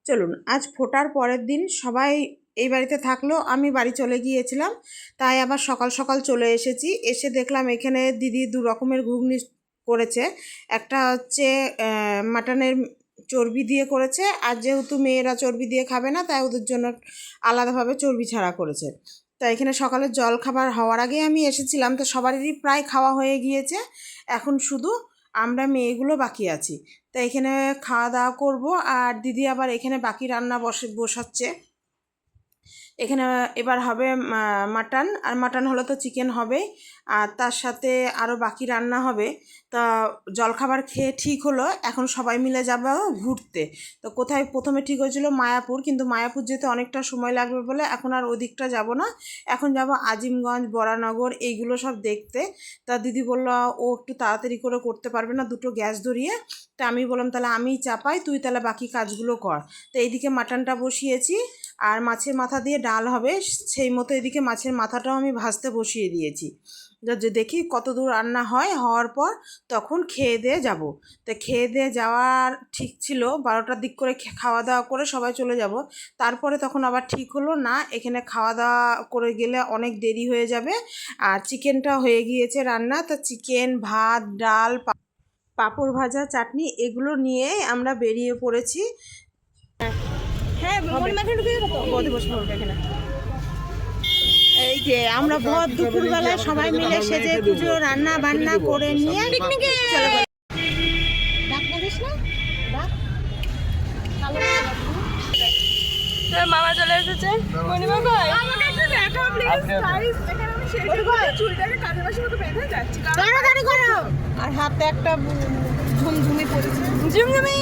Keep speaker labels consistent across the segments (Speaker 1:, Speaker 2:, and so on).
Speaker 1: চলুন, আজ ফোটার পরের দিন সবাই এই বাড়িতে থাকলো, আমি বাড়ি চলে গিয়েছিলাম, তাই আবার সকাল সকাল চলে এসেছি। এসে দেখলাম এখানে দিদি দু রকমের ঘুগনি করেছে। একটা হচ্ছে মাটনের চর্বি দিয়ে করেছে, আর যেহেতু মেয়েরা চর্বি দিয়ে খাবে না তাই ওদের জন্য আলাদাভাবে চর্বি ছাড়া করেছে। তা এখানে সকালের জল খাবার হওয়ার আগেই আমি এসেছিলাম, তো সবারই প্রায় খাওয়া হয়ে গিয়েছে। এখন শুধু আমরা মেয়েগুলো বাকি আছি। তো এখানে খাওয়া দাওয়া করবো, আর দিদি আবার এখানে বাকি রান্না বসাচ্ছে। এখানে এবার হবে মাটন, আর মাটন হলে তো চিকেন হবেই, আর তার সাথে আরও বাকি রান্না হবে। তা জলখাবার খেয়ে ঠিক হলো এখন সবাই মিলে যাবো ঘুরতে। তো কোথায় প্রথমে ঠিক হয়েছিল মায়াপুর, কিন্তু মায়াপুর যেতে অনেকটা সময় লাগবে বলে এখন আর ওদিকটা যাব না, এখন যাব আজিমগঞ্জ, বরানগর, এইগুলো সব দেখতে। তা দিদি বলল ও একটু তাড়াতাড়ি করে করতে পারবে না, দুটো গ্যাস ধরিয়ে। তা আমি বললাম তাহলে আমিই চাপাই, তুই তাহলে বাকি কাজগুলো কর। তো এইদিকে মাটনটা বসিয়েছি, আর মাছের মাথা দিয়ে ডাল হবে, সেই মতো এদিকে মাছের মাথাটাও আমি ভাজতে বসিয়ে দিয়েছি। যে দেখি কত দূর রান্না হয়, হওয়ার পর তখন খেয়ে দিয়ে যাব। তো খেয়ে দিয়ে যাওয়ার ঠিক ছিল 12টার দিক করে খাওয়া দাওয়া করে সবাই চলে যাব। তারপরে তখন আবার ঠিক হলো না, এখানে খাওয়া দাওয়া করে গেলে অনেক দেরি হয়ে যাবে। আর চিকেনটা হয়ে গিয়েছে রান্না, তো চিকেন, ভাত, ডাল, পাঁপড় ভাজা, চাটনি এগুলো নিয়ে আমরা বেরিয়ে পড়েছি। হ্যাঁ, এখানে এই যে আমরা ভোর দুপুরবেলায় সবাই মিলে সেজে পুজো রান্না বান্না করে নিয়ে পিকনিকে চলে গেলাম।
Speaker 2: মামা চলে এসেছে। মণিমা কই? আমাকে একটু দেখাও প্লিজ গাইস। এখানে আমি সেজে চুলটাকে কাঁধে বাসি মতো বেঁধে যাচ্ছি।
Speaker 1: তাড়াতাড়ি করো। আর হাতে একটা ঝুমঝুমি পড়েছে।
Speaker 2: ঝুমঝুমি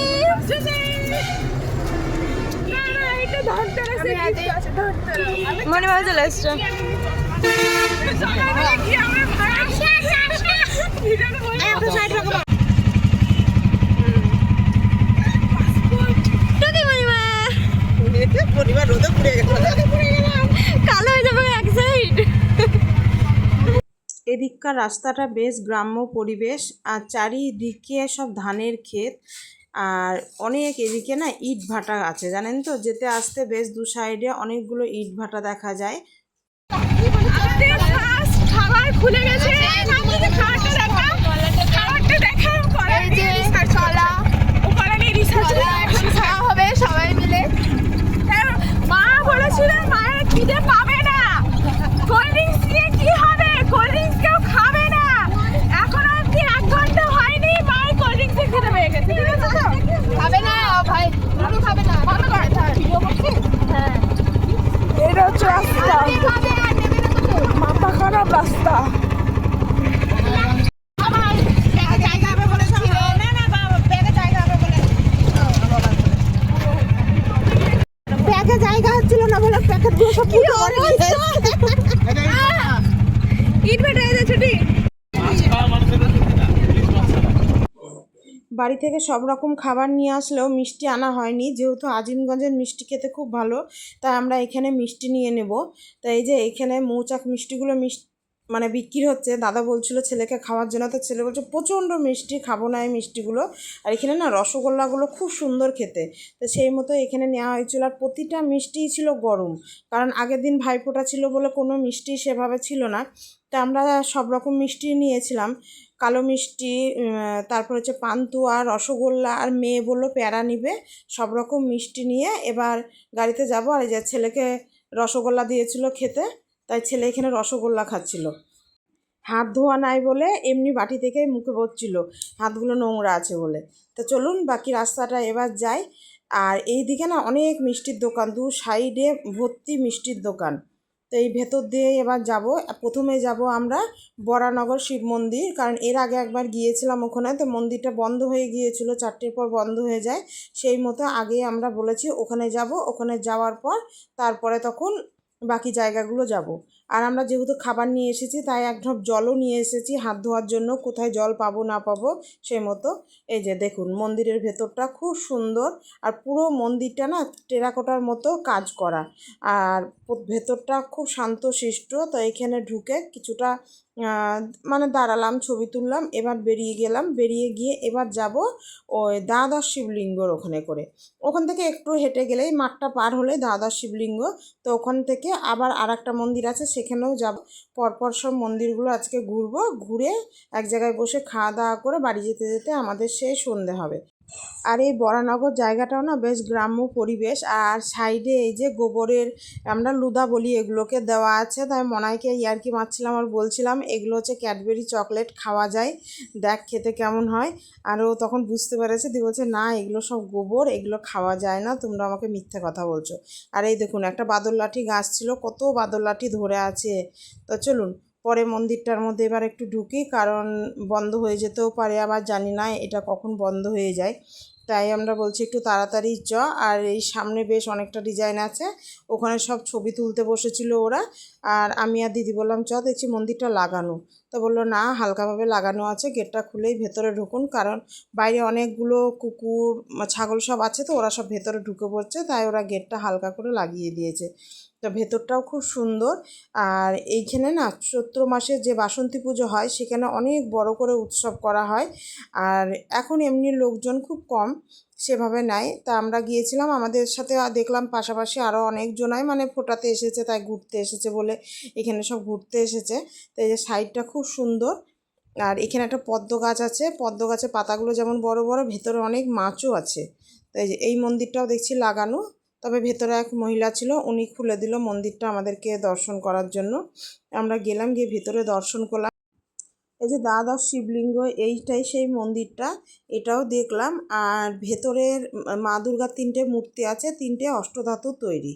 Speaker 2: মণিমা চলে এসছে।
Speaker 1: এদিককার রাস্তাটা বেশ গ্রাম্য পরিবেশ, আর চারিদিকে সব ধানের ক্ষেত, আর অনেক এদিকে না ইট ভাটা আছে, জানেন তো, যেতে আসতে বেশ দু সাইডে অনেকগুলো ইট ভাটা দেখা যায়।
Speaker 2: খাবার খুলে গেছে, খাবারটা দেখা করে হবে সবাই মিলে। মা বলেছিল মায়ের খিদে পাবে না, কোল্ড ড্রিঙ্কস দিয়ে কি হবে, কোল্ড ড্রিঙ্কস কেউ খাবে না। এখন অব্দি 1 ঘন্টা হয়নি, মায়ের কোল্ড ড্রিঙ্কস খেতে পেয়ে গেছে। ঠিক আছে তো? খাবে না ভাই, দুটো খাবে না। ভালো করে ভিডিও করছি। হ্যাঁ, এটা হচ্ছে রাস্তা, মাথা খারাপ রাস্তা।
Speaker 1: জায়গা হচ্ছিল না বলে প্যাকেটগুলো সব
Speaker 2: ইট ভাটা এসে ছুটি।
Speaker 1: বাড়ি থেকে সব রকম খাবার নিয়ে আসলেও মিষ্টি আনা হয়নি, যেহেতু আজিমগঞ্জের মিষ্টি খেতে খুব ভালো, তাই আমরা এখানে মিষ্টি নিয়ে নেব। তাই এই যে এখানে মৌচাক মিষ্টিগুলো মানে বিক্রি হচ্ছে, দাদা বলছিল ছেলেকে খাওয়ার জন্য, তো ছেলে বলছে প্রচণ্ড মিষ্টি, খাবো না এই মিষ্টিগুলো। আর এখানে না রসগোল্লাগুলো খুব সুন্দর খেতে, তো সেই মতো এখানে নেওয়া হয়েছিল। আর প্রতিটা মিষ্টিই ছিল গরম, কারণ আগের দিন ভাইফোঁটা ছিল বলে কোনো মিষ্টি সেভাবে ছিল না। তা আমরা সব রকম মিষ্টি নিয়েছিলাম, কালো মিষ্টি, তারপর হচ্ছে পান্তুয়া, রসগোল্লা, আর মেয়ে বললো প্যারা নিবে। সব রকম মিষ্টি নিয়ে এবার গাড়িতে যাব। আর এই যে ছেলেকে রসগোল্লা দিয়েছিল খেতে, তাই ছেলে এখানে রসগোল্লা খাচ্ছিল। হাত ধোয়া নাই বলে এমনি বাটি থেকে মুখে পড়ছিল, হাতগুলো নোংরা আছে বলে। তা চলুন বাকি রাস্তাটা এবার যাই। আর এই দিকে না অনেক মিষ্টির দোকান, দু সাইডে ভর্তি মিষ্টির দোকান। তো এই ভেতর দিয়ে এবার যাব। প্রথমে যাব আমরা বরানগর শিব মন্দির, কারণ এর আগে একবার গিয়েছিলাম ওখানে, তো মন্দিরটা বন্ধ হয়ে গিয়েছিল, 4টের পর বন্ধ হয়ে যায়, সেই মতো আগে আমরা বলেছি ওখানে যাব। ওখানে যাওয়ার পর তারপরে তখন বাকি জায়গাগুলো যাব। আর আমরা যেহেতু খাবার নিয়ে এসেছি তাই এক ঢপ জলও নিয়ে এসেছি হাত ধোয়ার জন্য, কোথায় জল পাবো না পাবো সেই মতো। এই যে দেখুন মন্দিরের ভেতরটা খুব সুন্দর, আর পুরো মন্দিরটা না টেরাকোটার মতো কাজ করা, আর ভেতরটা খুব শান্তশিষ্ট। তো এখানে ঢুকে কিছুটা মানে দাঁড়ালাম, ছবি তুললাম, এবার বেরিয়ে গেলাম। বেরিয়ে গিয়ে এবার যাব ওই দ্বাদশ শিবলিঙ্গর ওখানে করে। ওখান থেকে একটু হেঁটে গেলেই মাঠটা পার হলে দ্বাদশ শিবলিঙ্গ। তো ওখান থেকে আবার আর একটা মন্দির আছে, সেখানেও যাব। পরপর সব মন্দিরগুলো আজকে ঘুরবো, ঘুরে এক জায়গায় বসে খাওয়া দাওয়া করে বাড়ি যেতে যেতে আমাদের সেই সন্ধে হবে। আর এই বরানগর জায়গাটাও না বেশ গ্রাম্য পরিবেশ, আর সাইডে এই যে গোবরের আমরা লুদা বলি এগুলোকে দেওয়া আছে। তাই মনাইকে ইয়ার্কি মারছিলাম আর বলছিলাম এগুলো হচ্ছে ক্যাডবেরি চকলেট, খাওয়া যায়, দেখ খেতে কেমন হয়। আর ও তখন বুঝতে পেরেছে, দিয়ে বলছে না এগুলো সব গোবর, এগুলো খাওয়া যায় না, তোমরা আমাকে মিথ্যে কথা বলছো। আর এই দেখুন একটা বাদর লাঠি গাছ ছিল, কত বাদর লাঠি ধরে আছে। তো চলুন পরে মন্দিরটার মধ্যে এবার একটু ঢুকি, কারণ বন্ধ হয়ে যেতেও পারে, আবার জানি না এটা কখন বন্ধ হয়ে যায়। তাই আমরা বলছি একটু তাড়াতাড়ি চ। আর এই সামনে বেশ অনেকটা ডিজাইন আছে, ওখানে সব ছবি তুলতে বসেছিল ওরা। আর আমি আর দিদি বললাম চ, দেখছি মন্দিরটা লাগানো। তো বললো না হালকাভাবে লাগানো আছে, গেটটা খুলেই ভেতরে ঢুকুন, কারণ বাইরে অনেকগুলো কুকুর ছাগল সব আছে, তো ওরা সব ভেতরে ঢুকে পড়ছে, তাই ওরা গেটটা হালকা করে লাগিয়ে দিয়েছে। তো ভেতরটাও খুব সুন্দর। আর এইখানে না চৈত্র মাসে যে বাসন্তী পুজো হয় সেখানে অনেক বড় করে উৎসব করা হয়। আর এখন এমনি লোকজন খুব কম সেভাবে নাই। তা আমরা গিয়েছিলাম, আমাদের সাথে দেখলাম পাশাপাশি আরও অনেকজনাই মানে ফোটাতে এসেছে, তাই ঘুরতে এসেছে বলে এখানে সব ঘুরতে এসেছে। তো এই যে সাইডটা খুব সুন্দর। আর এখানে একটা পদ্ম গাছ আছে, পদ্ম গাছের পাতাগুলো যেমন বড় বড়, ভেতরে অনেক মাছও আছে। তো এই যে এই মন্দিরটাও দেখছি লাগানো, তবে ভেতরে এক মহিলা ছিল, উনি খুলে দিল মন্দিরটা আমাদেরকে দর্শন করার জন্য। আমরা গেলাম, গিয়ে ভেতরে দর্শন করলাম। এই যে দ্বাদশ শিবলিঙ্গ, এইটাই সেই মন্দিরটা, এটাও দেখলাম। আর ভেতরের মা দুর্গার 3টে মূর্তি আছে, 3টে অষ্টধাতুর তৈরি।